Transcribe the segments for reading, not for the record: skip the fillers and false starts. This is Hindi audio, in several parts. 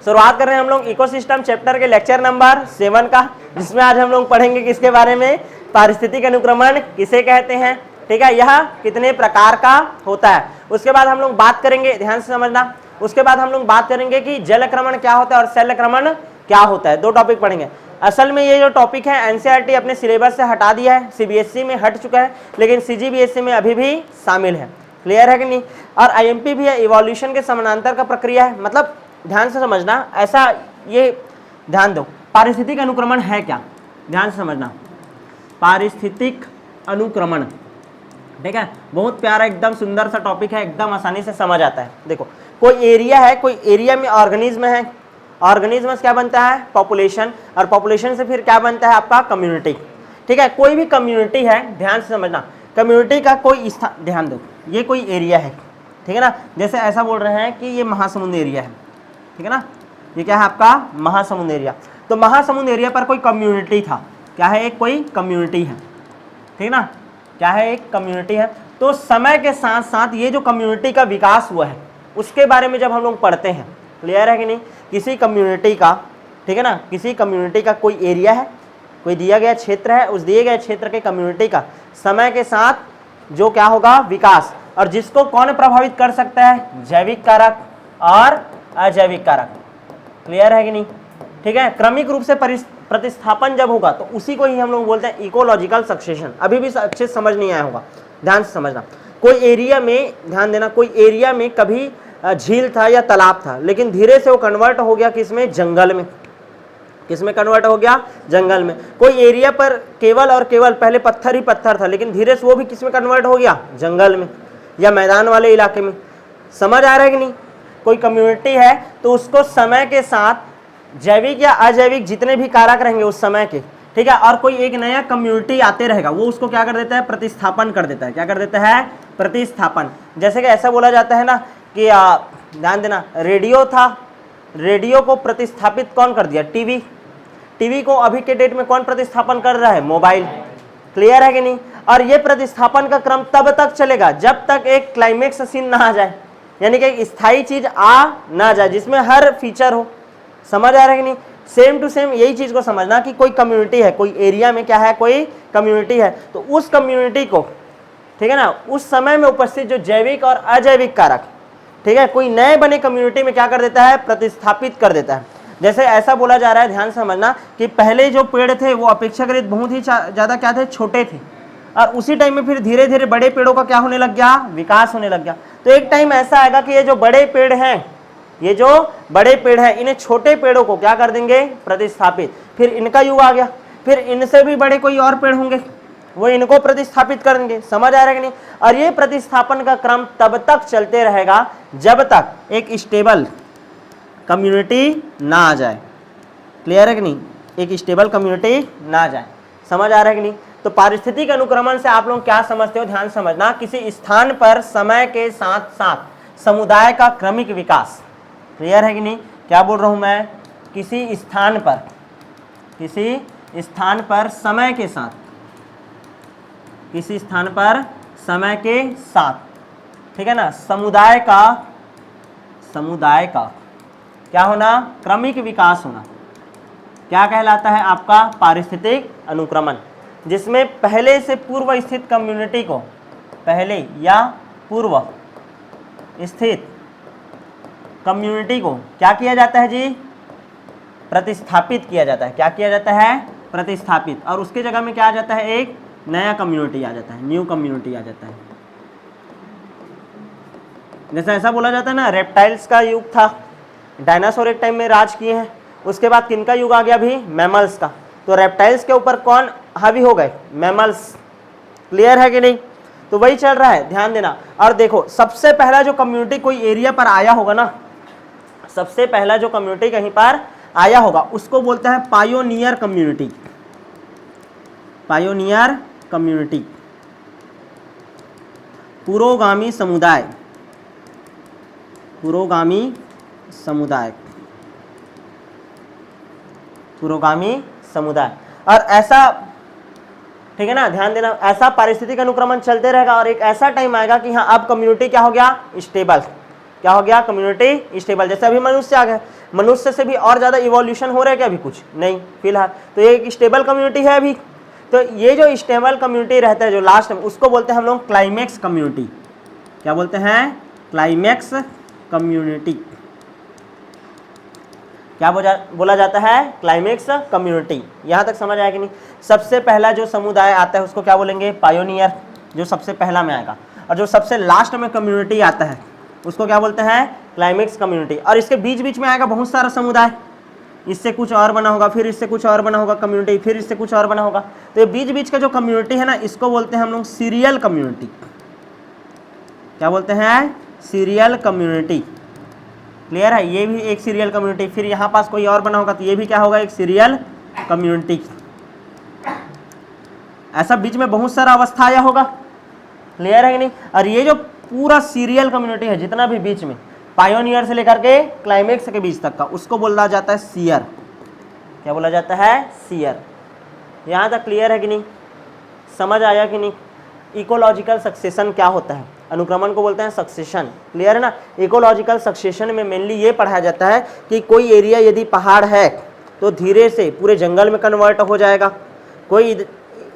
शुरुआत कर रहे हैं हम लोग इकोसिस्टम चैप्टर के लेक्चर नंबर 7 का, जिसमें आज हम लोग पढ़ेंगे किसके बारे में, पारिस्थितिक अनुक्रमण किसे कहते हैं। ठीक है, यह कितने प्रकार का होता है। उसके बाद हम लोग बात करेंगे, ध्यान से समझना, उसके बाद हम लोग बात करेंगे कि जलक्रमण क्या होता है और शैलक्रमण क्या होता है। 2 टॉपिक पढ़ेंगे। असल में ये जो टॉपिक है एनसीईआरटी अपने सिलेबस से हटा दिया है, सीबीएसई में हट चुका है, लेकिन सीजीबीएसई में अभी भी शामिल है। क्लियर है कि नहीं। और आईएमपी भी है, इवोल्यूशन के समानांतर का प्रक्रिया है। मतलब ध्यान से समझना, ऐसा ये ध्यान दो, पारिस्थितिक अनुक्रमण है क्या, ध्यान से समझना। पारिस्थितिक अनुक्रमण, ठीक है, बहुत प्यारा एकदम सुंदर सा टॉपिक है, एकदम आसानी से समझ आता है। देखो, कोई एरिया है, कोई एरिया में ऑर्गेनिज्म है, ऑर्गेनिज्म से क्या बनता है, पॉपुलेशन, और पॉपुलेशन से फिर क्या बनता है आपका, कम्युनिटी। ठीक है, कोई भी कम्युनिटी है, ध्यान से समझना, कम्युनिटी का कोई स्थान, ध्यान दो, ये कोई एरिया है, ठीक है ना। जैसे ऐसा बोल रहे हैं कि ये महासमुंद एरिया है, ठीक है ना, ये क्या है आपका महासमुंद एरिया। तो महासमुंद एरिया पर कोई कम्युनिटी था, क्या है, एक कोई कम्युनिटी है, ठीक ना, क्या है, एक कम्युनिटी है। तो समय के साथ साथ ये जो कम्युनिटी का विकास हुआ है उसके बारे में जब हम लोग पढ़ते हैं, क्लियर है कि नहीं, किसी कम्युनिटी का, ठीक है ना, किसी कम्युनिटी का कोई एरिया है, कोई दिया गया क्षेत्र है, उस दिए गए क्षेत्र के कम्युनिटी का समय के साथ जो क्या होगा, विकास, और जिसको कौन प्रभावित कर सकता है, जैविक कारक और अजैविक कारक। क्लियर है कि नहीं। ठीक है, क्रमिक रूप से प्रतिस्थापन जब होगा तो उसी को ही हम लोग बोलते हैं इकोलॉजिकल सक्सेशन। अभी भी अच्छे से समझ नहीं आया होगा, ध्यान से समझना। कोई एरिया में, ध्यान देना, कोई एरिया में कभी झील था या तालाब था, लेकिन धीरे से वो कन्वर्ट हो गया किसमें, जंगल में। किसमें कन्वर्ट हो गया, जंगल में। कोई एरिया पर केवल और केवल पहले पत्थर ही पत्थर था, लेकिन धीरे से वो भी किसमें कन्वर्ट हो गया, जंगल में या मैदान वाले इलाके में। समझ आ रहा है कि नहीं। कोई कम्युनिटी है तो उसको समय के साथ जैविक या अजैविक जितने भी कारक रहेंगे उस समय के, ठीक है, और कोई एक नया कम्युनिटी आते रहेगा, वो उसको क्या कर देता है, प्रतिस्थापन कर देता है। क्या कर देता है, प्रतिस्थापन। जैसे कि ऐसा बोला जाता है ना कि ध्यान देना, रेडियो था, रेडियो को प्रतिस्थापित कौन कर दिया, टीवी। टीवी को अभी के डेट में कौन प्रतिस्थापन कर रहा है, मोबाइल। क्लियर है कि नहीं। और ये प्रतिस्थापन का क्रम तब तक चलेगा जब तक एक क्लाइमेक्स सीन ना आ जाए, यानी कि एक स्थायी चीज आ ना जाए जिसमें हर फीचर हो। समझ आ रहा है कि नहीं। सेम टू सेम यही चीज को समझना कि कोई कम्युनिटी है, कोई एरिया में क्या है, कोई कम्युनिटी है, तो उस कम्युनिटी को, ठीक है ना, उस समय में उपस्थित जो जैविक और अजैविक कारक, ठीक है, कोई नए बने कम्युनिटी में क्या कर देता है, प्रतिस्थापित कर देता है। जैसे ऐसा बोला जा रहा है, ध्यान समझना, कि पहले जो पेड़ थे वो अपेक्षाकृत बहुत ही ज्यादा क्या थे, छोटे थे, और उसी टाइम में फिर धीरे धीरे बड़े पेड़ों का क्या होने लग गया, विकास होने लग गया। तो एक टाइम ऐसा आएगा कि ये जो बड़े पेड़ हैं, ये जो बड़े पेड़ हैं, इन्हें छोटे पेड़ों को क्या कर देंगे, प्रतिस्थापित। फिर इनका युग आ गया, फिर इनसे भी बड़े कोई और पेड़ होंगे, वो इनको प्रतिस्थापित करेंगे। समझ आ रहा है कि नहीं। और ये प्रतिस्थापन का क्रम तब तक चलते रहेगा जब तक एक स्टेबल कम्युनिटी ना आ जाए। क्लियर है कि नहीं, एक स्टेबल कम्युनिटी ना आ जाए। समझ आ रहा है कि नहीं। तो पारिस्थितिक अनुक्रमण से आप लोग क्या समझते हो, ध्यान समझना, किसी स्थान पर समय के साथ साथ समुदाय का क्रमिक विकास। क्लियर है कि नहीं, क्या बोल रहा हूं मैं, किसी स्थान पर, किसी स्थान पर समय के साथ, किसी स्थान पर समय के साथ, ठीक है ना, समुदाय का क्या होना, क्रमिक विकास होना, क्या कहलाता है आपका, पारिस्थितिक अनुक्रमण। जिसमें पहले से पूर्व स्थित कम्युनिटी को, पहले या पूर्व स्थित कम्युनिटी को क्या किया जाता है जी, प्रतिस्थापित किया जाता है। क्या किया जाता है, प्रतिस्थापित, और उसके जगह में क्या आ जाता है, एक नया कम्युनिटी आ जाता है, न्यू कम्युनिटी आ जाता है। जैसे ऐसा बोला जाता है ना, रेप्टाइल्स का युग था, डायनासोर एक टाइम में राज किए हैं, उसके बाद किनका युग आ गया भी, मैमल्स का। तो रेप्टाइल्स के ऊपर कौन हावी हो गए, मैमल्स। क्लियर है कि नहीं। तो वही चल रहा है, ध्यान देना। और देखो, सबसे पहला जो कम्युनिटी कोई एरिया पर आया होगा ना, सबसे पहला जो कम्युनिटी कहीं पर आया होगा उसको बोलते हैं पायोनियर कम्युनिटी। पायोनियर कम्युनिटी, पुरोगामी समुदाय, पुरोगामी समुदाय, पुरोगामी समुदाय। और ऐसा, ठीक है ना, ध्यान देना, ऐसा पारिस्थितिक अनुक्रमण चलते रहेगा और एक ऐसा टाइम आएगा कि हाँ अब कम्युनिटी क्या हो गया, स्टेबल। क्या हो गया, कम्युनिटी स्टेबल। जैसे अभी मनुष्य आ गया, मनुष्य से भी और ज्यादा इवोल्यूशन हो रहा है क्या, अभी कुछ नहीं फिलहाल, तो ये एक स्टेबल कम्युनिटी है अभी। तो ये जो स्टेबल कम्युनिटी रहता है जो लास्ट में, उसको बोलते हैं हम लोग क्लाइमेक्स कम्युनिटी। क्या बोलते हैं, क्लाइमेक्स कम्युनिटी। क्या बोला जाता है, क्लाइमेक्स कम्युनिटी। यहां तक समझ आया कि नहीं। सबसे पहला जो समुदाय आता है उसको क्या बोलेंगे, पायोनियर, जो सबसे पहला में आएगा। और जो सबसे लास्ट में कम्युनिटी आता है उसको क्या बोलते हैं, क्लाइमेक्स कम्युनिटी। और इसके बीच बीच में आएगा बहुत सारा समुदाय, इससे कुछ और बना होगा, फिर इससे कुछ और बना होगा कम्युनिटी, फिर इससे कुछ और बना होगा। तो ये बीच बीच का जो कम्युनिटी है ना, इसको बोलते हैं हम लोग सीरियल कम्युनिटी। क्या बोलते हैं, सीरियल कम्युनिटी। क्लियर है, ये भी एक सीरियल कम्युनिटी। फिर यहाँ पास कोई और बना होगा तो ये भी क्या होगा, एक सीरियल कम्युनिटी। ऐसा बीच में बहुत सारा अवस्था आया होगा। क्लियर है कि नहीं। और ये जो पूरा सीरियल कम्युनिटी है, जितना भी बीच में पायोनियर से लेकर के क्लाइमेक्स के बीच तक का, उसको बोला जाता है सीयर। क्या बोला जाता है, सीयर। यहाँ तक क्लियर है कि नहीं, समझ आया कि नहीं। इकोलॉजिकल सक्सेशन क्या होता है, अनुक्रमण को बोलते हैं सक्सेशन। क्लियर है ना। इकोलॉजिकल सक्सेशन में मेनली ये पढ़ाया जाता है कि कोई एरिया यदि पहाड़ है तो धीरे से पूरे जंगल में कन्वर्ट हो जाएगा। कोई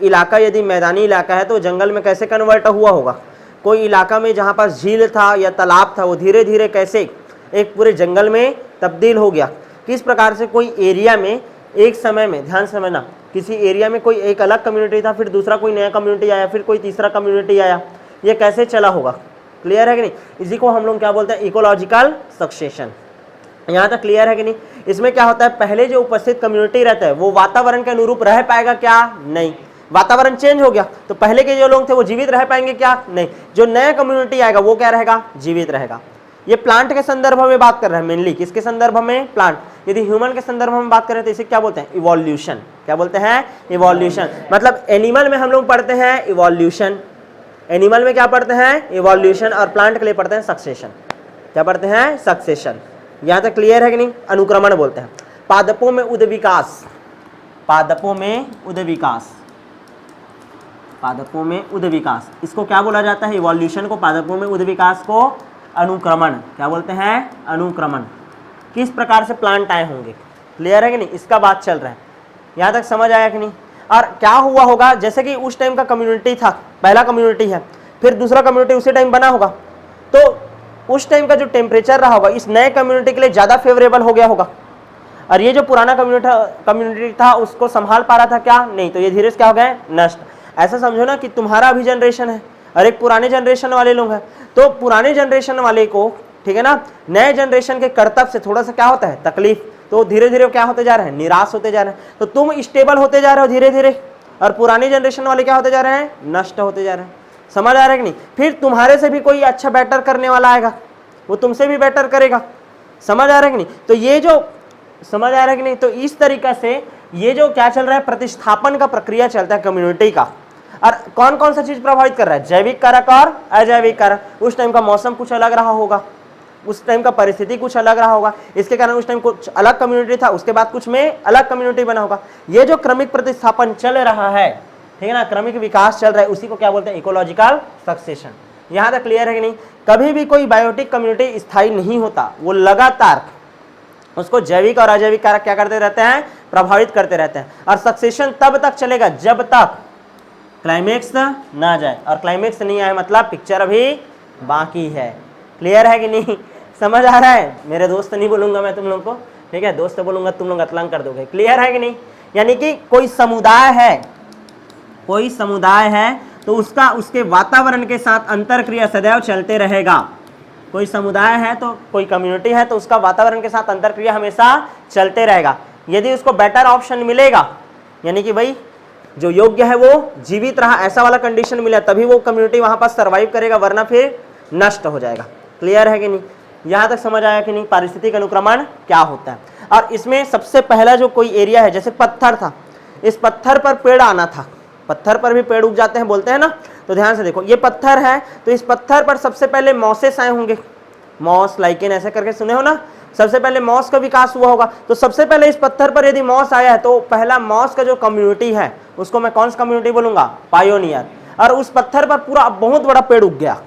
इलाका यदि मैदानी इलाका है तो जंगल में कैसे कन्वर्ट हुआ होगा। कोई इलाका में जहाँ पर झील था या तालाब था वो धीरे धीरे कैसे एक पूरे जंगल में तब्दील हो गया। किस प्रकार से कोई एरिया में एक समय में, ध्यान से समझना, किसी एरिया में कोई एक अलग कम्युनिटी था, फिर दूसरा कोई नया कम्युनिटी आया, फिर कोई तीसरा कम्युनिटी आया, ये कैसे चला होगा। क्लियर है कि नहीं। इसी को हम लोग क्या बोलते हैं, इकोलॉजिकल सक्सेशन। यहाँ तक क्लियर है कि नहीं। इसमें क्या होता है, पहले जो उपस्थित कम्युनिटी रहता है वो वातावरण के अनुरूप रह पाएगा क्या, नहीं। वातावरण चेंज हो गया तो पहले के जो लोग थे वो जीवित रह पाएंगे क्या, नहीं। जो नया कम्युनिटी आएगा वो क्या रहेगा, जीवित रहेगा। ये प्लांट के संदर्भ में बात कर रहे हैं मेनली, किसके संदर्भ में, प्लांट। यदि ह्यूमन के संदर्भ में बात करें तो इसे क्या बोलते हैं, इवोल्यूशन। क्या बोलते हैं, इवोल्यूशन। मतलब एनिमल में हम लोग पढ़ते हैं इवोल्यूशन, एनिमल में क्या पढ़ते हैं, इवोल्यूशन, और प्लांट के लिए पढ़ते हैं सक्सेशन। क्या पढ़ते हैं, सक्सेशन। यहां तक क्लियर है कि नहीं। अनुक्रमण बोलते हैं। पादपों में उद्विकास, पादपों में उद्विकास, पादपों में उद्विकास, इसको क्या बोला जाता है, इवोल्यूशन को। पादपों में उद्विकास को अनुक्रमण। क्या बोलते हैं, अनुक्रमण। किस प्रकार से प्लांट आए होंगे। क्लियर है कि नहीं, इसका बात चल रहा है। यहाँ तक समझ आया कि नहीं। और क्या हुआ होगा, जैसे कि उस टाइम का कम्युनिटी था, पहला कम्युनिटी है, फिर दूसरा कम्युनिटी उसी टाइम बना होगा, तो उस टाइम का जो टेम्परेचर रहा होगा इस नए कम्युनिटी के लिए ज़्यादा फेवरेबल हो गया होगा। और ये जो पुराना कम्युनिटी था उसको संभाल पा रहा था क्या, नहीं। तो ये धीरे से क्या हो गए, नष्ट। ऐसा समझो ना कि तुम्हारा अभी जनरेशन है और एक पुराने जनरेशन वाले लोग हैं, तो पुराने जनरेशन वाले को, ठीक है ना, नए जनरेशन के कर्तव्य से थोड़ा सा क्या होता है, तकलीफ, तो धीरे धीरे क्या होते जा रहे हैं, निराश होते जा रहे हैं। तो तुम स्टेबल होते जा रहे हो धीरे धीरे, और पुराने जनरेशन वाले क्या होते जा रहे हैं, नष्ट होते जा रहे हैं। समझ आ रहा है कि नहीं। फिर तुम्हारे से भी कोई अच्छा बेटर करने वाला आएगा, वो तुमसे भी बेटर करेगा। समझ आ रहा है कि नहीं। तो ये जो, समझ आ रहा है कि नहीं। तो इस तरीका से ये जो क्या चल रहा है, प्रतिस्थापन का प्रक्रिया चलता है कम्युनिटी का। और कौन कौन सा चीज प्रभावित कर रहा है, जैविक कारक और अजैविक कारक। उस टाइम का मौसम कुछ अलग रहा होगा, उस टाइम का परिस्थिति कुछ अलग रहा होगा, इसके कारण उस टाइम कुछ अलग कम्युनिटी था, उसके बाद कुछ में अलग कम्युनिटी बना होगा। ये जो क्रमिक प्रतिस्थापन चल रहा है, ठीक है ना, क्रमिक विकास चल रहा है, उसी को क्या बोलते हैं, इकोलॉजिकल सक्सेशन। यहाँ तक क्लियर है कि नहीं। कभी भी कोई बायोटिक कम्युनिटी स्थायी नहीं होता, वो लगातार उसको जैविक और अजैविक कारक क्या करते रहते हैं, प्रभावित करते रहते हैं। और सक्सेशन तब तक चलेगा जब तक क्लाइमेक्स ना जाए, और क्लाइमेक्स नहीं आए मतलब पिक्चर अभी बाकी है। क्लियर है कि नहीं, समझ आ रहा है। मेरे दोस्त नहीं बोलूंगा मैं तुम लोग को, ठीक है, दोस्त बोलूंगा तुम लोग अतलंग कर दोगे। क्लियर है कि नहीं। यानी कि कोई समुदाय है, कोई समुदाय है तो उसका उसके वातावरण के साथ अंतरक्रिया सदैव चलते रहेगा। कोई समुदाय है तो कोई कम्युनिटी है तो उसका वातावरण के साथ अंतरक्रिया हमेशा चलते रहेगा। यदि उसको बेटर ऑप्शन मिलेगा, यानी कि भाई जो योग्य है वो जीवित रहा, ऐसा वाला कंडीशन मिला, तभी वो कम्युनिटी वहां पर सर्वाइव करेगा, वरना फिर नष्ट हो जाएगा। क्लियर है कि नहीं। यहाँ तक समझ आया कि नहीं, पारिस्थितिक अनुक्रमण क्या होता है। और इसमें सबसे पहला जो कोई एरिया है, जैसे पत्थर था, इस पत्थर पर पेड़ आना था, पत्थर पर भी पेड़ उग जाते हैं बोलते हैं ना। तो ध्यान से देखो, ये पत्थर है तो इस पत्थर पर सबसे पहले मॉसेस आए होंगे, मॉस, लाइकेन, ऐसे करके सुने हो ना। सबसे पहले मॉस का विकास हुआ होगा। तो सबसे पहले इस पत्थर पर यदि मॉस आया है तो पहला मॉस का जो कम्युनिटी है उसको मैं कौन सा कम्युनिटी बोलूंगा, पायोनियर। और उस पत्थर पर पूरा बहुत बड़ा पेड़ उग गया,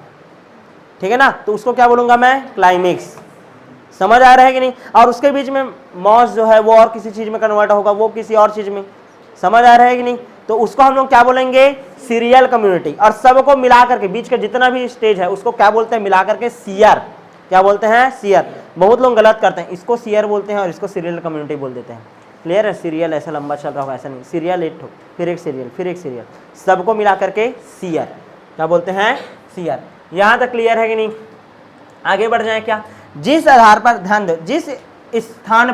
ठीक है ना, तो उसको क्या बोलूंगा मैं, क्लाइमेक्स। समझ आ रहा है कि नहीं। और उसके बीच में मॉस जो है वो और किसी चीज में कन्वर्ट होगा, वो किसी और चीज में। समझ आ रहा है कि नहीं, तो उसको हम लोग क्या बोलेंगे, सीरियल कम्युनिटी। और सबको मिला करके बीच का जितना भी स्टेज है उसको क्या बोलते हैं, मिला करके सीयर। क्या बोलते हैं, सीयर। बहुत लोग गलत करते हैं, इसको सीयर बोलते हैं और इसको सीरियल कम्युनिटी बोल देते हैं। क्लियर है, सीरियल ऐसा लंबा चल रहा होगा, ऐसा नहीं, सीरियल एक ठो, फिर एक सीरियल, फिर एक सीरियल, सबको मिला करके सीयर। क्या बोलते हैं, सीयर। यहां तक क्लियर है कि नहीं। आगे बढ़ जाए क्या, जिस आधार पर, ध्यान दो, जिस स्थान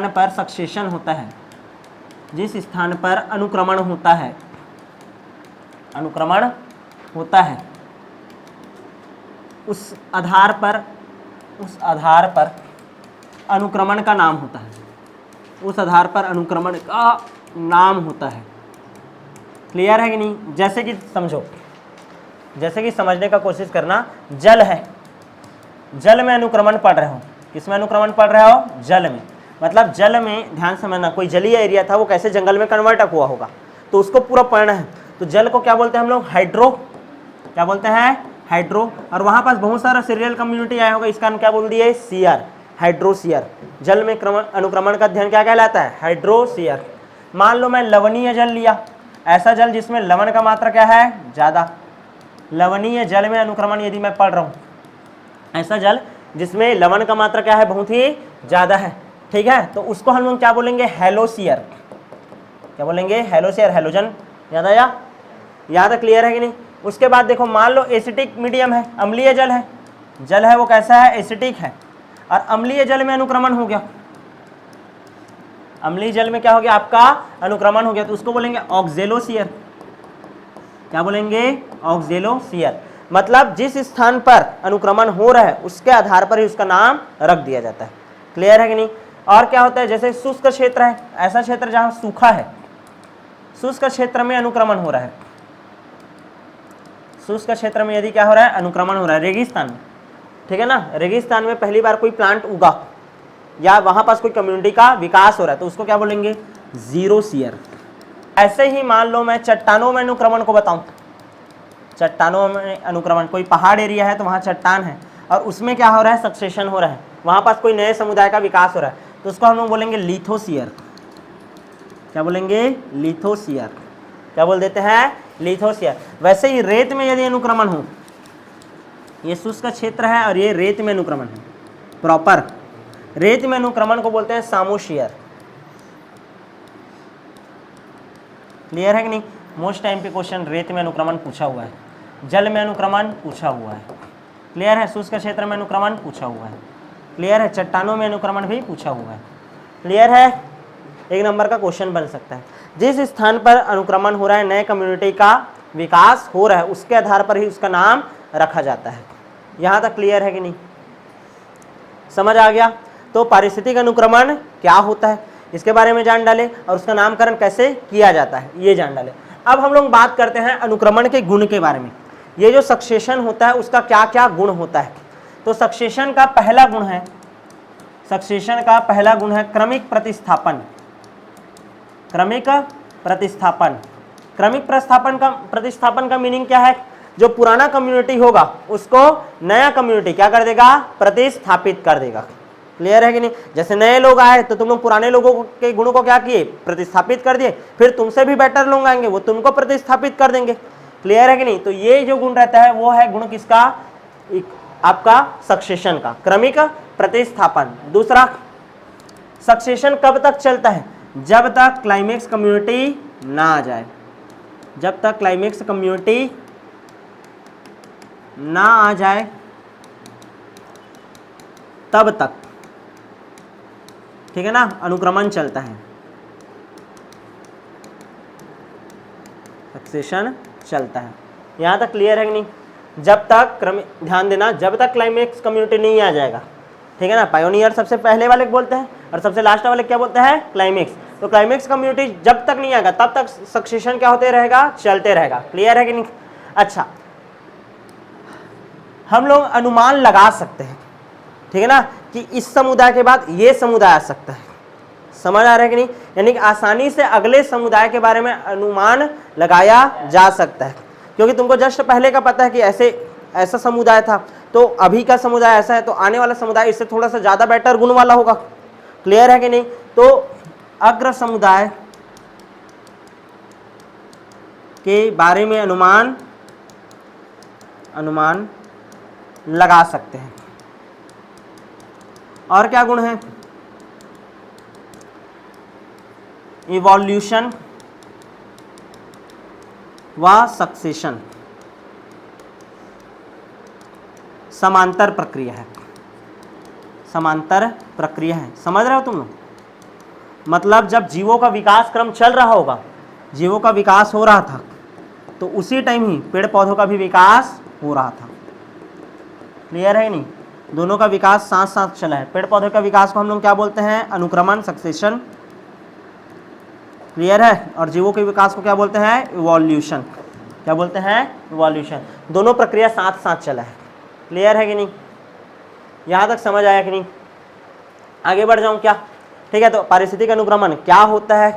पर सक्सेशन होता है, जिस स्थान पर अनुक्रमण होता है, अनुक्रमण होता है, उस आधार पर अनुक्रमण का नाम होता है, उस आधार पर अनुक्रमण का नाम होता है। क्लियर है कि नहीं। जैसे कि समझो, जैसे कि समझने का कोशिश करना, जल है, जल में अनुक्रमण पढ़ रहे हो, किसमें अनुक्रमण पढ़ रहे हो, जल में। मतलब जल में, ध्यान समझना, कोई जलीय एरिया था वो कैसे जंगल में कन्वर्ट हुआ होगा, तो उसको पूरा पढ़ना है। तो जल को क्या बोलते हैं हम लोग, हाइड्रो। क्या बोलते हैं, हाइड्रो। और वहां पास बहुत सारा सीरियल कम्युनिटी आया होगा, इसका नाम क्या बोल दिए, सीयर, हाइड्रोसीयर। जल में अनुक्रमण का अध्ययन क्या कहलाता है, हाइड्रोसीयर। मान लो मैं लवणीय जल लिया, ऐसा जल जिसमें लवण का मात्रा क्या है, ज्यादा। लवणीय जल में अनुक्रमण यदि मैं पढ़ रहा हूं, ऐसा जल जिसमें लवण का मात्रा क्या है, बहुत ही ज्यादा है, ठीक है, तो उसको हम लोग क्या बोलेंगे, हेलोसीयर। क्या बोलेंगे, हेलोसीयर, हेलोजन। याद आया, याद क्लियर है कि नहीं। उसके बाद देखो, मान लो एसिटिक मीडियम है, अम्लीय जल है, जल है वो कैसा है, एसिटिक है, और अम्लीय जल में अनुक्रमण हो गया, अम्लीय जल में क्या हो गया, आपका अनुक्रमण हो गया, तो उसको बोलेंगे ऑक्जेलोसीयर। क्या बोलेंगे, ऑक्जेलोसीयर। मतलब जिस स्थान पर अनुक्रमण हो रहा है उसके आधार पर ही उसका नाम रख दिया जाता है। क्लियर है कि नहीं। और क्या होता है, जैसे शुष्क क्षेत्र है, ऐसा क्षेत्र जहां सूखा है, शुष्क क्षेत्र में अनुक्रमण हो रहा है, शुष्क क्षेत्र में यदि क्या हो रहा है, अनुक्रमण हो रहा है, रेगिस्तान में, ठीक है ना, रेगिस्तान में पहली बार कोई प्लांट उगा या वहां पास कोई कम्युनिटी का विकास हो रहा है, तो उसको क्या बोलेंगे, जीरोसीयर। ऐसे ही मान लो मैं चट्टानों में अनुक्रमण को बताऊं, चट्टानों में अनुक्रमण, कोई पहाड़ एरिया है तो वहां चट्टान है और उसमें क्या हो रहा है, सक्सेशन हो रहा है, वहां पास कोई नए समुदाय का विकास हो रहा है, तो उसको हम लोग बोलेंगे लिथोसीयर। क्या बोलेंगे, लिथोसीयर। क्या बोल देते हैं, लिथोसीयर। वैसे ही रेत में यदि अनुक्रमण हो, ये शुष्क क्षेत्र है और ये रेत में अनुक्रमण है, प्रॉपर रेत में अनुक्रमण को बोलते हैं सामोशियर। क्लियर है कि नहीं। मोस्ट टाइम पे क्वेश्चन रेत में अनुक्रमण पूछा हुआ है, जल में अनुक्रमण पूछा हुआ है, क्लियर है, शुष्क क्षेत्र में अनुक्रमण पूछा हुआ है, क्लियर है, चट्टानों में अनुक्रमण भी पूछा हुआ है, क्लियर है। एक नंबर का क्वेश्चन बन सकता है। जिस स्थान पर अनुक्रमण हो रहा है, नए कम्युनिटी का विकास हो रहा है, उसके आधार पर ही उसका नाम रखा जाता है। यहां तक क्लियर है कि नहीं, समझ आ गया। तो पारिस्थितिक अनुक्रमण क्या होता है इसके बारे में जान डाले और उसका नामकरण कैसे किया जाता है ये जान डाले। अब हम लोग बात करते हैं अनुक्रमण के गुण के बारे में। ये जो सक्सेशन होता है उसका क्या क्या गुण होता है। तो सक्सेशन का पहला गुण है, सक्सेशन का पहला गुण है क्रमिक प्रतिस्थापन। क्रमिक प्रतिस्थापन, क्रमिक प्रतिस्थापन का मीनिंग क्या है, जो पुराना कम्युनिटी होगा उसको नया कम्युनिटी क्या कर देगा, प्रतिस्थापित कर देगा। क्लियर है कि नहीं। जैसे नए लोग आए तो तुम लोग पुराने लोगों के गुणों को क्या किए, प्रतिस्थापित कर दिए, फिर तुमसे भी बेटर लोग आएंगे वो तुमको प्रतिस्थापित कर देंगे। क्लियर है कि नहीं। तो ये जो गुण रहता है वो है गुण किसका, आपका सक्सेशन का, क्रमिक प्रतिस्थापन। दूसरा, सक्सेशन कब तक चलता है, जब तक क्लाइमेक्स कम्युनिटी ना आ जाए, जब तक क्लाइमेक्स कम्युनिटी ना आ जाए तब तक, ठीक है ना, अनुक्रमण चलता है, सक्सेशन चलता है। यहां तक क्लियर है कि नहीं। जब तक ध्यान देना, जब तक क्लाइमेक्स कम्युनिटी नहीं आ जाएगा, ठीक है ना। पायोनियर सबसे पहले वाले को बोलते हैं और सबसे लास्ट वाले क्या बोलते हैं, क्लाइमेक्स। तो क्लाइमेक्स कम्युनिटी जब तक नहीं आएगा तब तक सक्सेशन क्या होते रहेगा, चलते रहेगा। क्लियर है कि नहीं। अच्छा, हम लोग अनुमान लगा सकते हैं, ठीक है ना, कि इस समुदाय के बाद ये समुदाय आ सकता है। समझ आ रहा है कि नहीं। यानी कि आसानी से अगले समुदाय के बारे में अनुमान लगाया जा सकता है, क्योंकि तुमको जस्ट पहले का पता है कि ऐसा समुदाय था, तो अभी का समुदाय ऐसा है, तो आने वाला समुदाय इससे थोड़ा सा ज्यादा बेटर गुण वाला होगा। क्लियर है कि नहीं? तो अग्र समुदाय के बारे में अनुमान लगा सकते हैं। और क्या गुण है? इवोल्यूशन व सक्सेशन, समांतर प्रक्रिया है, समांतर प्रक्रिया है। समझ रहे हो तुम लोग? मतलब जब जीवों का विकास क्रम चल रहा होगा, जीवों का विकास हो रहा था, तो उसी टाइम ही पेड़ पौधों का भी विकास हो रहा था। क्लियर है नहीं? दोनों का विकास साथ साथ चला है। पेड़ पौधे का विकास को हम लोग क्या बोलते हैं? अनुक्रमण, सक्सेशन। क्लियर है? और जीवों के विकास को क्या बोलते हैं? इवोल्यूशन। क्या बोलते हैं? इवोल्यूशन। दोनों प्रक्रिया साथ साथ चला है। क्लियर है कि नहीं? यहां तक समझ आया कि नहीं? आगे बढ़ जाऊं क्या? ठीक है, तो पारिस्थितिक अनुक्रमण क्या होता है,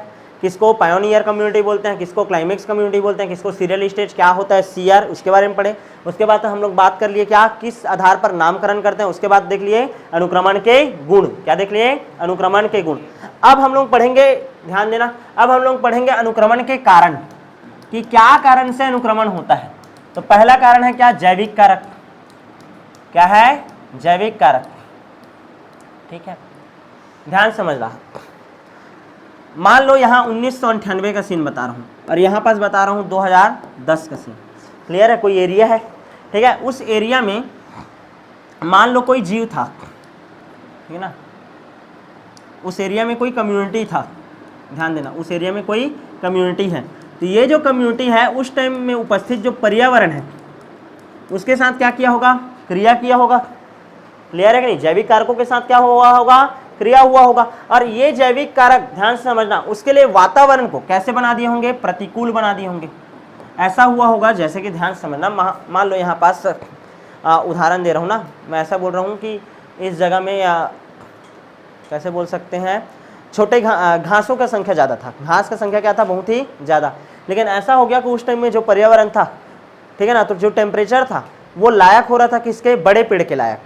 किसको पायोनियर कम्युनिटी बोलते हैं, किसको क्लाइमेक्स कम्युनिटी बोलते हैं, किसको सीरियल स्टेज क्या होता है, सीआर, उसके बारे में पढ़े। उसके बाद तो हम लोग बात कर लिए क्या, किस आधार पर नामकरण करते हैं। उसके बाद देख लिए अनुक्रमण के गुण। क्या देख लिए? अनुक्रमण के गुण। अब हम लोग पढ़ेंगे, ध्यान देना, अब हम लोग पढ़ेंगे अनुक्रमण के कारण, कि क्या कारण से अनुक्रमण होता है। तो पहला कारण है क्या? जैविक कारक। क्या है? जैविक कारक। ठीक है, ध्यान समझना। मान लो यहाँ 1998 का सीन बता रहा हूँ और यहाँ पास बता रहा हूँ 2010 का सीन। क्लियर है? कोई एरिया है, ठीक है, उस एरिया में मान लो कोई जीव था, ठीक है ना, उस एरिया में कोई कम्युनिटी था। ध्यान देना, उस एरिया में कोई कम्युनिटी है, तो ये जो कम्युनिटी है उस टाइम में उपस्थित जो पर्यावरण है उसके साथ क्या किया होगा? क्रिया किया होगा। क्लियर है कि नहीं? जैविक कारकों के साथ क्या हुआ होगा? क्रिया हुआ होगा। और ये जैविक कारक, ध्यान से समझना, उसके लिए वातावरण को कैसे बना दिए होंगे? प्रतिकूल बना दिए होंगे। ऐसा हुआ होगा जैसे कि, ध्यान से समझना, मान लो यहाँ पास उदाहरण दे रहा हूँ ना, मैं ऐसा बोल रहा हूँ कि इस जगह में कैसे बोल सकते हैं, छोटे घासों का संख्या ज़्यादा था, घास का संख्या क्या था? बहुत ही ज़्यादा। लेकिन ऐसा हो गया कि उस टाइम में जो पर्यावरण था, ठीक है ना, तो जो टेम्परेचर था वो लायक हो रहा था किसके? बड़े पेड़ के लायक।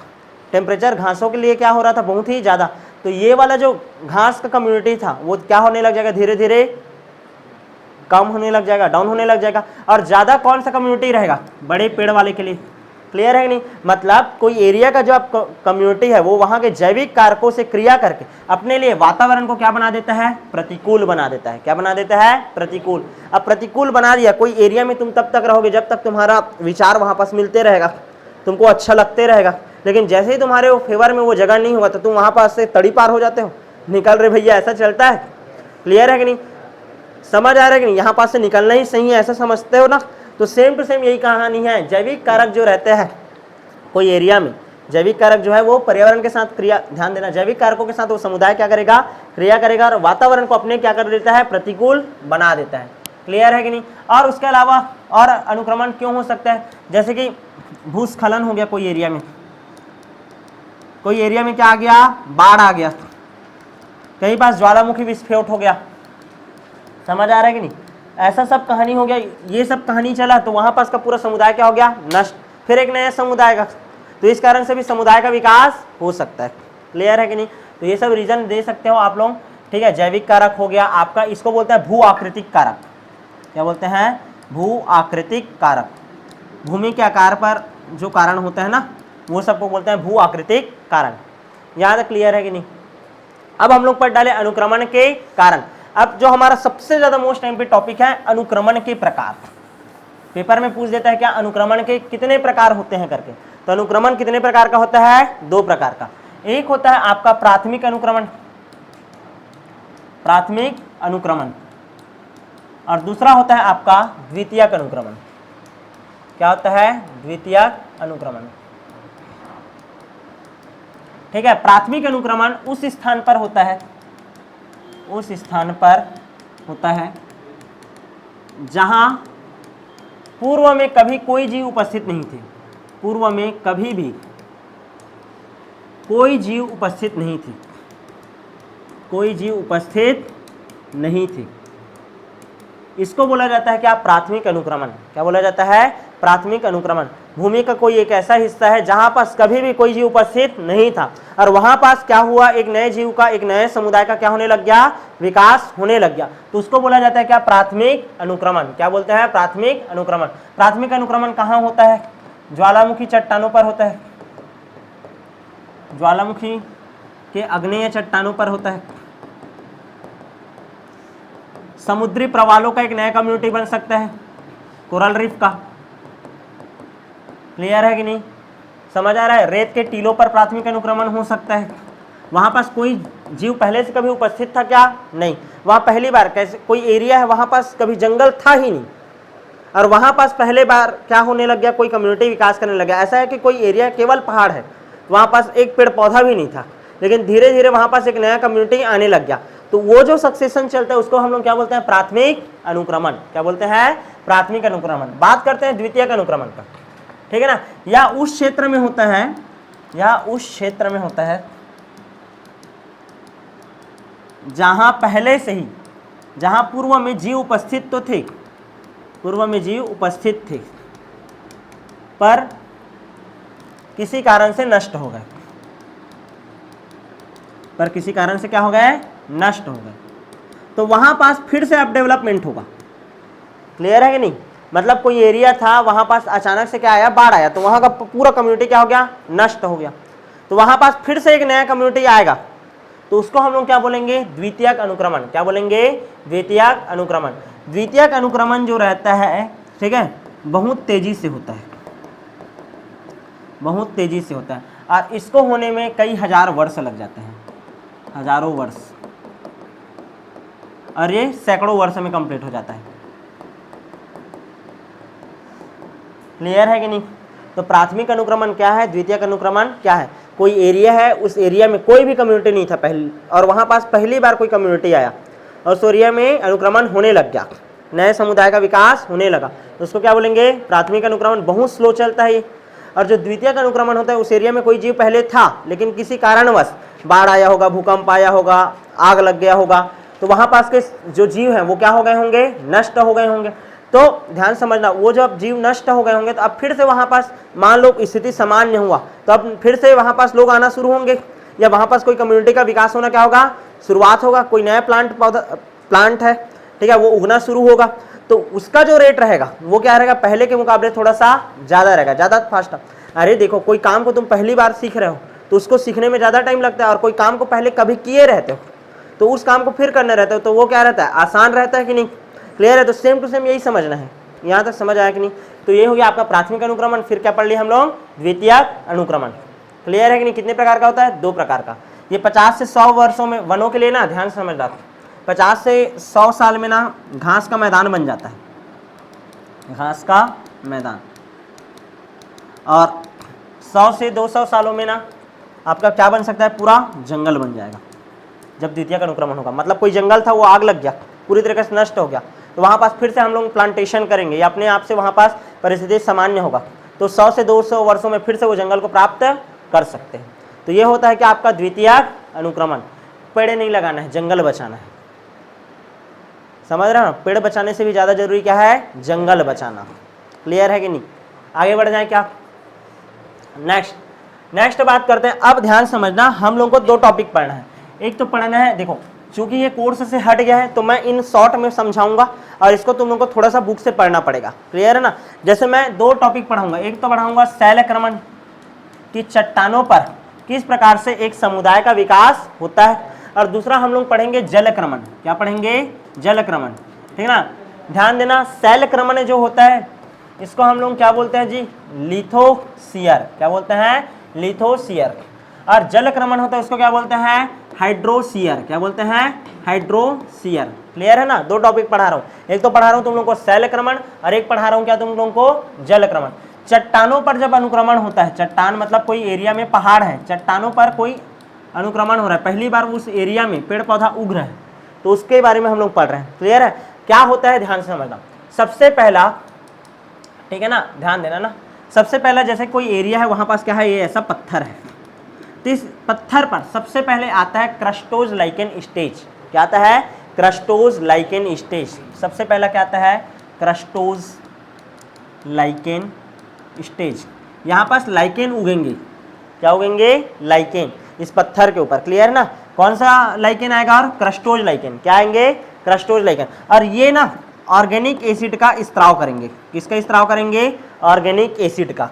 टेम्परेचर घासों के लिए क्या हो रहा था? बहुत ही ज़्यादा। तो ये वाला जो घास का कम्युनिटी था वो क्या होने लग जाएगा? धीरे धीरे कम होने लग जाएगा, डाउन होने लग जाएगा। और ज़्यादा कौन सा कम्युनिटी रहेगा? बड़े पेड़ वाले के लिए। क्लियर है कि नहीं? मतलब कोई एरिया का जो आप कम्युनिटी है वो वहाँ के जैविक कारकों से क्रिया करके अपने लिए वातावरण को क्या बना देता है? प्रतिकूल बना देता है। क्या बना देता है? प्रतिकूल। अब प्रतिकूल बना दिया, कोई एरिया में तुम तब तक रहोगे जब तक तुम्हारा विचार वहाँ पास मिलते रहेगा, तुमको अच्छा लगते रहेगा। लेकिन जैसे ही तुम्हारे वो फेवर में वो जगह नहीं होगा तो तुम वहाँ पास से तड़ी पार हो जाते हो, निकल रहे भैया, ऐसा चलता है। क्लियर है कि नहीं? समझ आ रहा है कि नहीं? यहाँ पास से निकलना ही सही है, ऐसा समझते हो ना? तो सेम टू सेम यही कहानी है। जैविक कारक जो रहते हैं कोई एरिया में, जैविक कारक जो है वो पर्यावरण के साथ क्रिया, ध्यान देना, जैविक कारकों के साथ वो समुदाय क्या करेगा? क्रिया करेगा और वातावरण को अपने क्या कर देता है? प्रतिकूल बना देता है। क्लियर है कि नहीं? और उसके अलावा और अनुक्रमण क्यों हो सकता है? जैसे कि भूस्खलन हो गया कोई एरिया में, कोई एरिया में क्या आ गया? बाढ़ आ गया, कहीं पास ज्वालामुखी विस्फोट हो गया। समझ आ रहा है कि नहीं? ऐसा सब कहानी हो गया, ये सब कहानी चला तो वहां पास का पूरा समुदाय क्या हो गया? नष्ट। फिर एक नया समुदाय का, तो इस कारण से भी समुदाय का विकास हो सकता है। क्लियर है कि नहीं? तो ये सब रीजन दे सकते हो आप लोग। ठीक है, जैविक कारक हो गया आपका, इसको बोलते हैं भू आकृतिक कारक। क्या बोलते हैं? भू आकृतिक कारक। भूमि के आकार पर जो कारण होता है ना, वो सबको बोलते हैं भू आकृतिक कारण। यहाँ तक क्लियर है कि नहीं? अब हम लोग पढ़ डाले अनुक्रमण के कारण। अब जो हमारा सबसे ज्यादा मोस्ट टाइम पे टॉपिक है अनुक्रमण के प्रकार। पेपर में पूछ देता है क्या अनुक्रमण के कितने प्रकार होते हैं करके। तो अनुक्रमण कितने प्रकार का होता है? 2 प्रकार का। एक होता है आपका प्राथमिक अनुक्रमण, प्राथमिक अनुक्रमण, और दूसरा होता है आपका द्वितीयक अनुक्रमण। क्या होता है? द्वितीयक अनुक्रमण। ठीक है, प्राथमिक अनुक्रमण उस स्थान पर होता है, उस स्थान पर होता है जहां पूर्व में कभी कोई जीव उपस्थित नहीं थे। पूर्व में कभी भी कोई जीव उपस्थित नहीं थी, कोई जीव उपस्थित नहीं थी। इसको बोला जाता है क्या, प्राथमिक अनुक्रमण। क्या बोला जाता है, प्राथमिक अनुक्रमण। भूमि का कोई एक ऐसा हिस्सा है जहां पास कभी भी कोई जीव उपस्थित नहीं था और वहां पास क्या हुआ, एक नए जीव का, एक नए समुदाय का क्या होने लग गया, विकास होने लग गया, तो उसको बोला जाता है क्या, प्राथमिक अनुक्रमण। क्या बोलते हैं, प्राथमिक अनुक्रमण। प्राथमिक अनुक्रमण कहाँ होता है, ज्वालामुखी चट्टानों पर होता है, ज्वालामुखी के आग्नेय चट्टानों पर होता है। समुद्री प्रवालों का एक नया कम्युनिटी बन सकता है, कोरल रीफ का। क्लियर है कि नहीं, समझ आ रहा है। रेत के टीलों पर प्राथमिक अनुक्रमण हो सकता है, वहां पास कोई जीव पहले से कभी उपस्थित था क्या, नहीं, वहां पहली बार, कैसे कोई एरिया है वहां पास कभी जंगल था ही नहीं और वहां पास पहले बार क्या होने लग गया, कोई कम्युनिटी विकास करने लग गया। ऐसा है कि कोई एरिया केवल पहाड़ है, वहां पास एक पेड़ पौधा भी नहीं था, लेकिन धीरे धीरे वहां पास एक नया कम्युनिटी आने लग गया, तो वो जो सक्सेशन चलता है उसको हम लोग क्या बोलते हैं, प्राथमिक अनुक्रमण। क्या बोलते हैं, प्राथमिक अनुक्रमण। बात करते हैं द्वितीयक अनुक्रमण का, ठीक है ना। या उस क्षेत्र में होता है, या उस क्षेत्र में होता है जहां पहले से ही, जहां पूर्व में जीव उपस्थित तो थे, पूर्व में जीव उपस्थित थे पर किसी कारण से नष्ट हो गए, पर किसी कारण से क्या हो गए, नष्ट हो गए, तो वहां पास फिर से अब डेवलपमेंट होगा। क्लियर है कि नहीं, मतलब कोई एरिया था वहां पास अचानक से क्या आया, बाढ़ आया, तो वहां का पूरा कम्युनिटी क्या हो गया, नष्ट हो गया, तो वहां पास फिर से एक नया कम्युनिटी आएगा, तो उसको हम लोग क्या बोलेंगे, द्वितीयक अनुक्रमण। क्या बोलेंगे, द्वितीयक अनुक्रमण। द्वितीयक अनुक्रमण जो रहता है, ठीक है, बहुत तेजी से होता है, बहुत तेजी से होता है, और इसको होने में कई हजार वर्ष लग जाते हैं, हजारों वर्ष, और ये सैकड़ों वर्ष में कंप्लीट हो जाता है। क्लियर है कि नहीं। तो प्राथमिक अनुक्रमण क्या है, द्वितीयक अनुक्रमण क्या है, कोई एरिया है, उस एरिया में कोई भी कम्युनिटी नहीं था पहले, और वहां पास पहली बार कोई कम्युनिटी आया और उस एरिया में अनुक्रमण होने लग गया, नए समुदाय का विकास होने लगा, तो उसको क्या बोलेंगे, प्राथमिक अनुक्रमण। बहुत स्लो चलता है ये। और जो द्वितीयक अनुक्रमण होता है, उस एरिया में कोई जीव पहले था लेकिन किसी कारणवश बाढ़ आया होगा, भूकंप आया होगा, आग लग गया होगा, तो वहां पास के जो जीव हैं वो क्या हो गए होंगे, नष्ट हो गए होंगे। तो ध्यान समझना, वो जो अब जीव नष्ट हो गए होंगे तो अब फिर से वहां पास मान लो स्थिति सामान्य हुआ, तो अब फिर से वहां पास लोग आना शुरू होंगे, या वहां पास कोई कम्युनिटी का विकास होना क्या होगा, शुरुआत होगा, कोई नया प्लांट है, ठीक है, वो उगना शुरू होगा, तो उसका जो रेट रहेगा वो क्या रहेगा, पहले के मुकाबले थोड़ा सा ज्यादा रहेगा, ज्यादा फास्ट। अरे देखो, कोई काम को तुम पहली बार सीख रहे हो तो उसको सीखने में ज्यादा टाइम लगता है, और कोई काम को पहले कभी किए रहते हो तो उस काम को फिर करने रहते हो, तो वो क्या रहता है, आसान रहता है कि नहीं। क्लियर है, तो सेम टू सेम यही समझना है। यहाँ तक समझ आया कि नहीं। तो ये हो गया आपका प्राथमिक अनुक्रमण। फिर क्या पढ़ लिया हम लोग, द्वितीयक अनुक्रमण। क्लियर है कि नहीं। कितने प्रकार का होता है, 2 प्रकार का। ये 50 से 100 वर्षों में वनों के लिए ना, ध्यान से समझना, 50 से 100 साल में ना घास का मैदान बन जाता है, घास का मैदान, और 100 से 200 सालों में ना आपका क्या बन सकता है, पूरा जंगल बन जाएगा जब द्वितीयक अनुक्रमण होगा। मतलब कोई जंगल था वो आग लग गया, पूरी तरीके से नष्ट हो गया, तो वहाँ पास फिर से हम लोग प्लांटेशन करेंगे, या अपने आप से वहाँ पास परिस्थिति सामान्य होगा, तो 100 से 200 वर्षों में फिर से वो जंगल को प्राप्त कर सकते हैं। तो ये होता है कि आपका द्वितीयक अनुक्रमण। पेड़ नहीं लगाना है, जंगल बचाना है, समझ रहे हो। पेड़ बचाने से भी ज़्यादा जरूरी क्या है, जंगल बचाना। क्लियर है कि नहीं। आगे बढ़ जाए क्या, नेक्स्ट बात करते हैं। अब ध्यान समझना, हम लोगों को 2 टॉपिक पढ़ना है। एक तो पढ़ना है, देखो चूंकि ये कोर्स से हट गया है तो मैं इन शॉर्ट में समझाऊंगा, और इसको तुम लोगों को थोड़ा सा बुक से पढ़ना पड़ेगा। क्लियर है ना। जैसे मैं 2 टॉपिक पढ़ाऊंगा, एक तो पढ़ाऊंगा शैलक्रमण की चट्टानों पर किस प्रकार से एक समुदाय का विकास होता है, और दूसरा हम लोग पढ़ेंगे जलक्रमण। क्या पढ़ेंगे, जलक्रमण, ठीक है ना। ध्यान देना, शैलक्रमण जो होता है इसको हम लोग क्या बोलते हैं जी, लिथोशियर। क्या बोलते हैं, लिथोशियर। और जलक्रमण होता है उसको क्या बोलते हैं, हाइड्रोशियर। क्या बोलते हैं, हाइड्रोशियर। क्लियर है ना। 2 टॉपिक पढ़ा रहा हूँ, एक तो पढ़ा रहा हूँ तुम लोगों को शैलक्रमण, और एक पढ़ा रहा हूँ क्या तुम लोगों को, जलक्रमण। चट्टानों पर जब अनुक्रमण होता है, चट्टान मतलब कोई एरिया में पहाड़ है, चट्टानों पर कोई अनुक्रमण हो रहा है, पहली बार उस एरिया में पेड़ पौधा उग रहा है, तो उसके बारे में हम लोग पढ़ रहे हैं। क्लियर है। क्या होता है, ध्यान से समझना। सबसे पहला, ठीक है ना, ध्यान देना ना, सबसे पहला जैसे कोई एरिया है वहां पास क्या है, ये ऐसा पत्थर है, तो इस पत्थर पर सबसे पहले आता है क्रस्टोज लाइकेन स्टेज। क्या आता है, क्रस्टोज लाइकेन स्टेज। सबसे पहला क्या आता है? Crustose lichen stage. यहाँ पास लाइकेन उगेंगे। क्या उगेंगे? लाइकेन, इस पत्थर के ऊपर। क्लियर ना? कौन सा लाइकेन आएगा? और क्रस्टोज लाइकेन। क्या आएंगे? Crustose lichen. और ये ना ऑर्गेनिक एसिड का स्त्राव करेंगे। किसका स्त्राव करेंगे? ऑर्गेनिक एसिड का।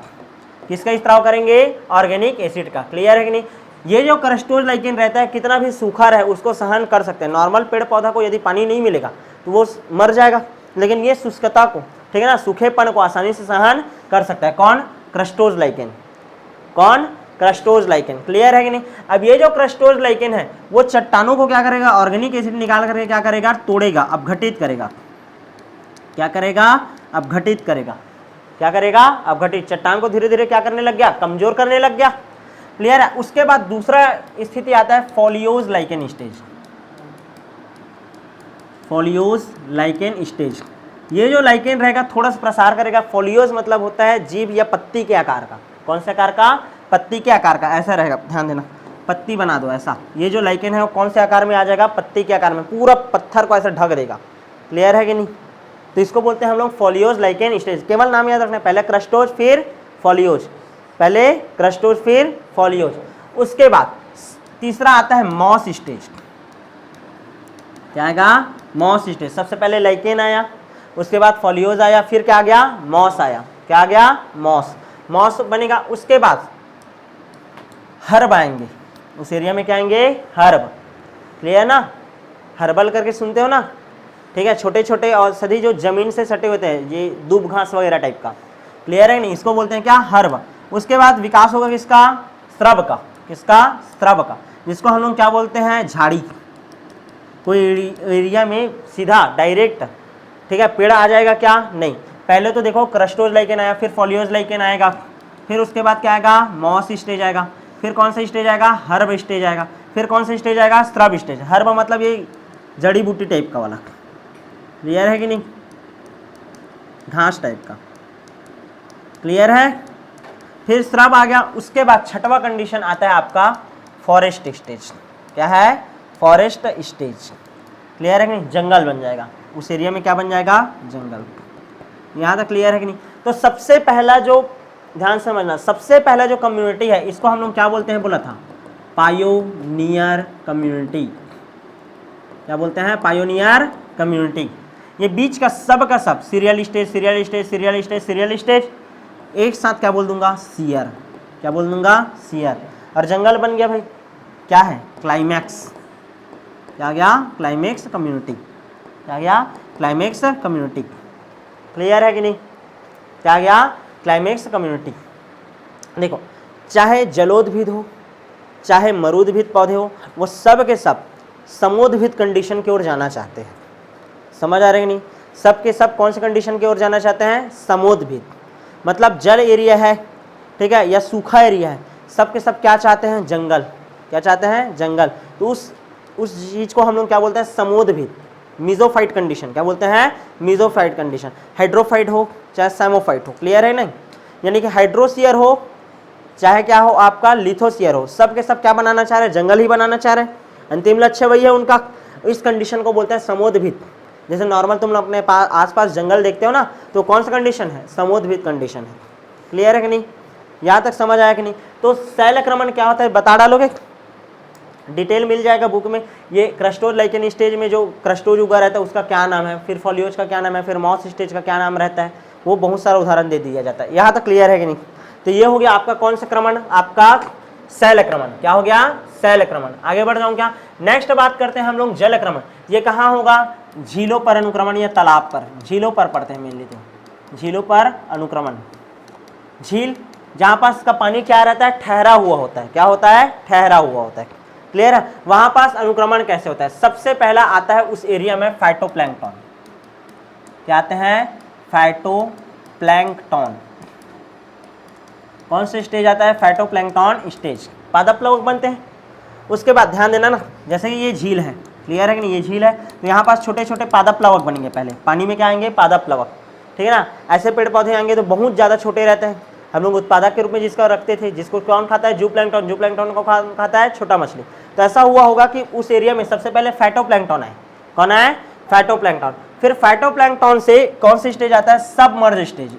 किसका स्त्राव करेंगे? ऑर्गेनिक एसिड का। क्लियर है कि नहीं? ये जो क्रस्टोज लाइकेन रहता है, कितना भी सूखा रहे उसको सहन कर सकते हैं। नॉर्मल पेड़ पौधा को यदि पानी नहीं मिलेगा तो वो मर जाएगा, लेकिन ये शुष्कता को, ठीक है ना, सूखेपन को आसानी से सहन कर सकता है। कौन? Crustose lichen. कौन? Crustose lichen. क्लियर है कि नहीं? अब ये जो क्रस्टोज लाइकेन है वो चट्टानों को क्या करेगा? ऑर्गेनिक एसिड निकाल करके क्या करेगा? तोड़ेगा, अपघटित करेगा। क्या करेगा? अपघटित करेगा। क्या करेगा? अपघटित। चट्टान को धीरे धीरे क्या करने लग गया? कमजोर करने लग गया। क्लियर है? उसके बाद दूसरा स्थिति आता है folios lichen stage. Folios lichen stage. ये जो लाइकेन रहेगा थोड़ा सा प्रसार करेगा। फोलियोज मतलब होता है जीभ या पत्ती के आकार का। कौन से आकार का? पत्ती के आकार का। ऐसा रहेगा, ध्यान देना, पत्ती बना दो ऐसा। ये जो लाइकेन है वो कौन से आकार में आ जाएगा? पत्ती के आकार में। पूरा पत्थर को ऐसे ढक देगा। क्लियर है कि नहीं? तो इसको बोलते हैं हम लोग फोलियोज लाइकेन स्टेज। केवल नाम याद रखना है, पहले क्रस्टोज फिर फोलियोज, पहले क्रस्टोज फिर फोलियोज। उसके बाद तीसरा आता है मॉस स्टेज। क्या आएगा? Moss stage. सबसे पहले लाइकेन आया, उसके बाद फोलियोज आया, फिर क्या आ गया? मॉस आया। क्या आ गया? मॉस। मॉस बनेगा। उसके बाद हर्ब आएंगे। उस एरिया में क्या आएंगे? हर्ब। क्लियर ना? हर्बल करके सुनते हो ना? ठीक है, छोटे छोटे औषधि जो जमीन से सटे होते हैं, ये दूब घास वगैरह टाइप का। क्लियर है नहीं? इसको बोलते हैं क्या? हर्ब। उसके बाद विकास होगा किसका? स्त्रब का। किसका? स्त्रब का, जिसको हम लोग क्या बोलते हैं? झाड़ी। कोई एरिया में सीधा डायरेक्ट, ठीक है, पेड़ आ जाएगा क्या? नहीं। पहले तो देखो क्रस्टोज लाइकेन आया, फिर फोलियोज लाइकेन आएगा, फिर उसके बाद क्या आएगा? मॉस स्टेज आएगा, फिर कौन सा स्टेज आएगा? हर्ब स्टेज आएगा, फिर कौन सा स्टेज आएगा? स्त्रब स्टेज। हर्ब मतलब ये जड़ी बूटी टाइप का वाला। क्लियर है कि नहीं? घास टाइप का। क्लियर है? फिर स्त्रब आ गया। उसके बाद छठवां कंडीशन आता है आपका फॉरेस्ट स्टेज। क्या है? Forest stage. क्लियर है कि नहीं? जंगल बन जाएगा। उस एरिया में क्या बन जाएगा? जंगल। यहाँ तक क्लियर है कि नहीं? तो सबसे पहला जो, ध्यान समझना, सबसे पहला जो कम्युनिटी है इसको हम लोग क्या बोलते हैं? बोला था पायोनियर कम्युनिटी। क्या बोलते हैं? Pioneer community. ये बीच का सब serial stage, serial stage, serial stage, serial stage, एक साथ क्या बोल दूंगा? सीयर। क्या बोल दूंगा? सीयर। और जंगल बन गया भाई। क्या है? क्लाइमैक्स। क्या गया? Climax community. क्या गया? Climax community. क्लियर है कि नहीं? क्या गया? Climax community. देखो, चाहे जलोद्भिद हो, चाहे मरुद्भिद पौधे हो, वो सब के सब समोद्भिद कंडीशन की ओर जाना चाहते हैं। समझ आ रहे कि नहीं? सब के सब कौन से कंडीशन की ओर जाना चाहते हैं? समोद्भिद। मतलब जल एरिया है, ठीक है, या सूखा एरिया है, सब के सब क्या चाहते हैं? जंगल। क्या चाहते हैं? जंगल। तो उस चीज को हम लोग क्या बोलते हैं? समोद्भिद, मीजोफाइट कंडीशन। क्या बोलते हैं? मीजोफाइट कंडीशन। हाइड्रोफाइट हो चाहे सैमोफाइट हो। क्लियर है नहीं? यानी कि हाइड्रोसियर हो चाहे क्या हो आपका लिथोसियर हो, सब के सब क्या बनाना चाह रहे हैं? जंगल ही बनाना चाह रहे हैं। अंतिम लक्ष्य वही है उनका। इस कंडीशन को बोलते हैं समोद्भिद। जैसे नॉर्मल तुम अपने आसपास जंगल देखते हो ना, तो कौन सा कंडीशन है? समोद्भिद कंडीशन है। क्लियर है कि नहीं? यहाँ तक समझ आया कि नहीं? तो शैलक्रमण क्या होता है बता डालोगे? डिटेल मिल जाएगा बुक में। ये क्रस्टोज लाइकेन स्टेज में जो क्रस्टोज उगा रहता है उसका क्या नाम है, फिर फोलियोज का क्या नाम है, फिर मॉस स्टेज का क्या नाम रहता है, वो बहुत सारा उदाहरण दे दिया जाता है। यहाँ तक क्लियर है कि नहीं? तो ये हो गया आपका कौन सा क्रमण? आपका शैलक्रमण। क्या हो गया? शैलक्रमण। आगे बढ़ जाऊं क्या? नेक्स्ट बात करते हैं हम लोग जलक्रमण। ये कहाँ होगा? झीलों पर अनुक्रमण या तालाब पर। झीलों पर पढ़ते हैं मेनली, तो झीलों पर अनुक्रमण। झील जहाँ पास का पानी क्या रहता है? ठहरा हुआ होता है। क्या होता है? ठहरा हुआ होता है। क्लियर है? वहां पास अनुक्रमण कैसे होता है? सबसे पहला आता है उस एरिया में फाइटोप्लैंक्टन। क्या आते हैं? फाइटोप्लैंक्टन। कौन से स्टेज आता है? Phytoplankton stage. पादप प्लवक बनते हैं। उसके बाद ध्यान देना ना, जैसे कि ये झील है, क्लियर है कि नहीं? ये झील है, तो यहाँ पास छोटे छोटे पादप प्लवक बनेंगे। पहले पानी में क्या आएंगे? पादप प्लवक। ठीक है ना? ऐसे पेड़ पौधे आएंगे तो बहुत ज़्यादा छोटे रहते हैं। हम लोग उत्पादक के रूप में जिसका रखते थे, जिसको कौन खाता है? जूप्लैंक्टन। जूप्लैंक्टन को खाता है छोटा मछली। तो ऐसा हुआ होगा कि उस एरिया में सबसे पहले फाइटोप्लैंक्टन आए। कौन है? फाइटोप्लैंक्टन। फिर फाइटोप्लैंक्टन से कौन सी स्टेज आता है? Submerge stage.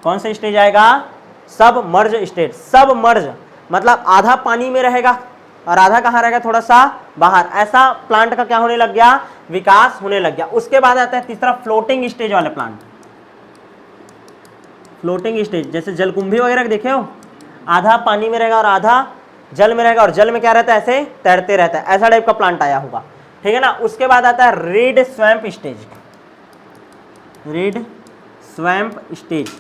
कौन सा स्टेज आएगा? Submerge stage. सबमर्ज मतलब आधा पानी में रहेगा और आधा कहाँ रहेगा? थोड़ा सा बाहर। ऐसा प्लांट का क्या होने लग गया? विकास होने लग गया। उसके बाद आता है तीसरा फ्लोटिंग स्टेज वाले प्लांट। फ्लोटिंग स्टेज जैसे जलकुंभी वगैरह देखे हो, आधा पानी में रहेगा और आधा जल में रहेगा, और जल में क्या रहता है? ऐसे तैरते रहता है। ऐसा टाइप का प्लांट आया होगा, ठीक है ना। उसके बाद आता है read swamp stage. Read swamp stage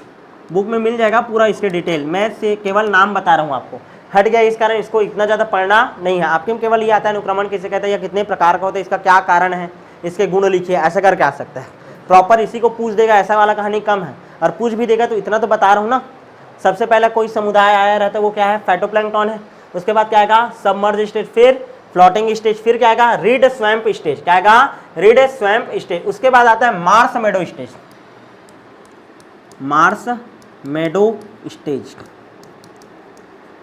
book में मिल जाएगा पूरा इसके डिटेल, मैं से केवल नाम बता रहा हूँ आपको, हट गया इस कारण इसको इतना ज़्यादा पढ़ना नहीं है। आपके केवल ये आता है अनुक्रमण किसे कहते हैं या कितने प्रकार का होता है, इसका क्या कारण है, इसके गुण लिखिए, ऐसा करके आ सकता है। प्रॉपर इसी को पूछ देगा ऐसा वाला कहानी कम है, और पूछ भी देगा तो इतना तो बता रहा हूँ ना। सबसे पहला कोई समुदाय आया रहता है वो क्या है? फाइटोप्लैंक्टन है। उसके बाद क्या आएगा? सबमर्ज स्टेज, फिर फ्लोटिंग स्टेज, फिर क्या आएगा? Read swamp stage. क्या आएगा? Read swamp stage. उसके बाद आता है मार्स मेडो स्टेज। मार्स मेडो स्टेज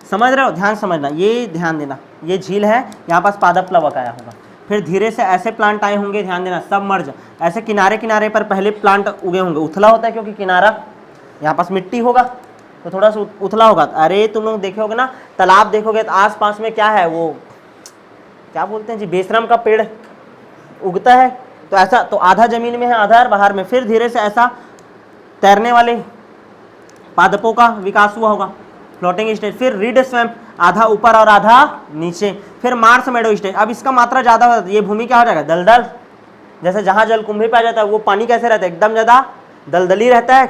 समझ रहे हो? ध्यान समझना, ये ध्यान देना, ये झील है, यहाँ पास पादप प्लवक आया होगा, फिर धीरे से ऐसे प्लांट आए होंगे, ध्यान देना, सबमर्ज। ऐसे किनारे किनारे पर पहले प्लांट उगे होंगे, उथला होता है क्योंकि किनारा यहाँ पास मिट्टी होगा तो थोड़ा सा उथला होगा। अरे तुम लोग देखे होगे ना, तालाब देखोगे तो आस पास में क्या है, वो क्या बोलते हैं जी, बेशरम का पेड़ उगता है। तो ऐसा, तो आधा जमीन में है, आधा बाहर में। फिर धीरे से ऐसा तैरने वाले पादपों का विकास हुआ होगा, फ्लोटिंग स्टेज। फिर रीड स्वैम्प, आधा ऊपर और आधा नीचे। फिर मार्स मेडो स्टेज। अब इसका मात्रा ज़्यादा हो जाता है, ये भूमि क्या हो जाएगा? दलदल। जैसे जहाँ जलकुंभी पाया जाता है वो पानी कैसे रहता है? एकदम ज़्यादा दलदली रहता है,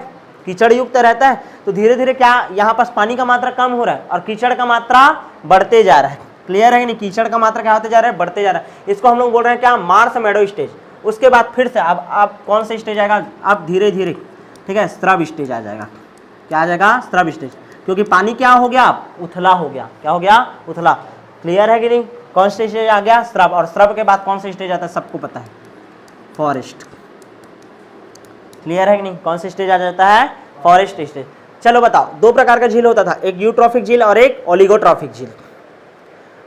कीचड़ युक्त रहता है। तो धीरे धीरे क्या यहाँ पास पानी का मात्रा कम हो रहा है और कीचड़ का मात्रा बढ़ते जा रहा है। क्लियर है कि नहीं? कीचड़ का मात्रा क्या होते जा रहा है? बढ़ते जा रहा है। इसको हम लोग बोल रहे हैं क्या? मार्स मेडो स्टेज। उसके बाद फिर से अब कौन सा स्टेज आएगा? अब धीरे धीरे, ठीक है, स्त्रव स्टेज आ जाएगा। क्या आ जाएगा? स्त्रव स्टेज, क्योंकि पानी क्या हो गया? उथला हो गया। क्या हो गया? उथला। क्लियर है कि नहीं? कौन सा स्टेज आ गया? स्त्रव। और स्त्रव के बाद कौन सा स्टेज आता है? सबको पता है, फॉरेस्ट। क्लियर है कि नहीं? कौन सा स्टेज आ जाता है? Forest stage. चलो बताओ, दो प्रकार का झील होता था, एक यूट्रॉफिक झील और एक ओलिगोट्रॉफिक झील।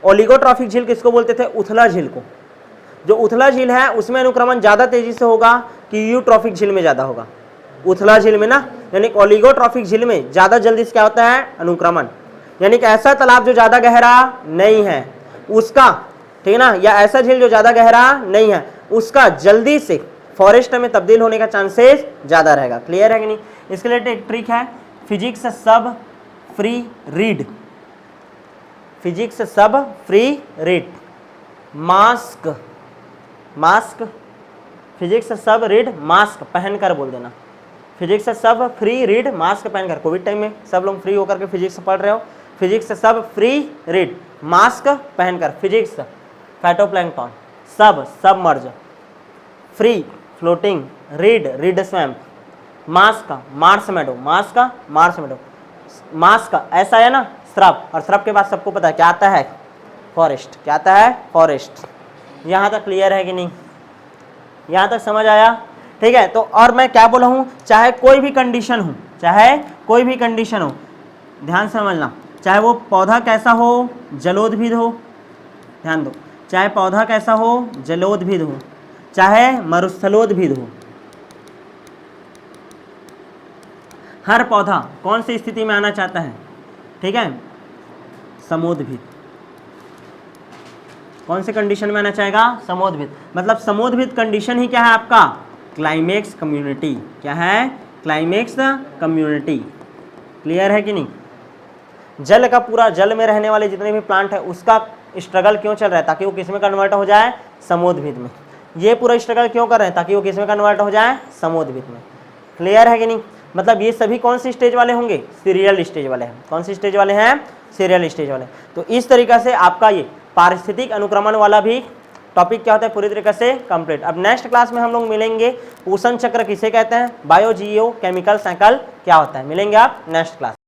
ओलिगोट्रॉफिक झील किसको बोलते थे? उथला झील को। जो उथला झील है उसमें अनुक्रमण ज्यादा तेजी से होगा कि यूट्रॉफिक झील में ज्यादा होगा? उथला झील में ना, यानी ओलिगोट्रॉफिक झील में ज्यादा जल्दी से क्या होता है? अनुक्रमण। यानी कि ऐसा तालाब जो ज्यादा गहरा नहीं है उसका, ठीक है ना, या ऐसा झील जो ज्यादा गहरा नहीं है उसका जल्दी से फॉरेस्ट में तब्दील होने का चांसेस ज्यादा रहेगा। क्लियर है कि नहीं? इसके लिए एक ट्रिक है, physics sub free read. Physics sub free reed, mask, mask, physics सब रीड मास्क पहनकर बोल देना। Physics sub free reed mask पहनकर। कोविड टाइम में सब लोग फ्री होकर के फिजिक्स पढ़ रहे हो। Physics sub free reed mask पहनकर। Physics phytoplankton, sub submerge, free floating, reed swamp, mask marsh meadow, mask marsh meadow, mask ऐसा है ना, स्त्रव। और स्त्रव के बाद सबको पता है क्या आता है? फॉरेस्ट। क्या आता है? फॉरेस्ट। यहाँ तक क्लियर है कि नहीं? यहाँ तक समझ आया? ठीक है। तो और मैं क्या बोला हूँ, चाहे कोई भी कंडीशन हो, चाहे कोई भी कंडीशन हो, ध्यान समझना, चाहे वो पौधा कैसा हो, जलोद्भिद हो, ध्यान दो, चाहे पौधा कैसा हो, जलोद्भिद हो, चाहे मरुस्थलोद्भिद हो, हर पौधा कौन सी स्थिति में आना चाहता है? ठीक है, समोद्भिद। कौन से कंडीशन में आना चाहेगा? समोद्भिद। मतलब समोद्भिद कंडीशन ही क्या है आपका? Climax community. क्या है? Climax community. क्लियर है कि नहीं? जल का पूरा, जल में रहने वाले जितने भी प्लांट है उसका स्ट्रगल क्यों चल रहा है? ताकि वो किस में कन्वर्ट हो जाए? समोद्भिद में। ये पूरा स्ट्रगल क्यों कर रहे हैं? ताकि वो किस में कन्वर्ट हो जाए? समोद्भिद में। क्लियर है कि नहीं? मतलब ये सभी कौन सी स्टेज वाले होंगे? सीरियल स्टेज वाले हैं। कौन सी स्टेज वाले हैं? सीरियल स्टेज वाले। तो इस तरीका से आपका ये पारिस्थितिक अनुक्रमण वाला भी टॉपिक क्या होता है पूरी तरीके से कंप्लीट। अब नेक्स्ट क्लास में हम लोग मिलेंगे, पोषण चक्र किसे कहते हैं, बायो जियो केमिकल साइकिल क्या होता है, मिलेंगे आप नेक्स्ट क्लास।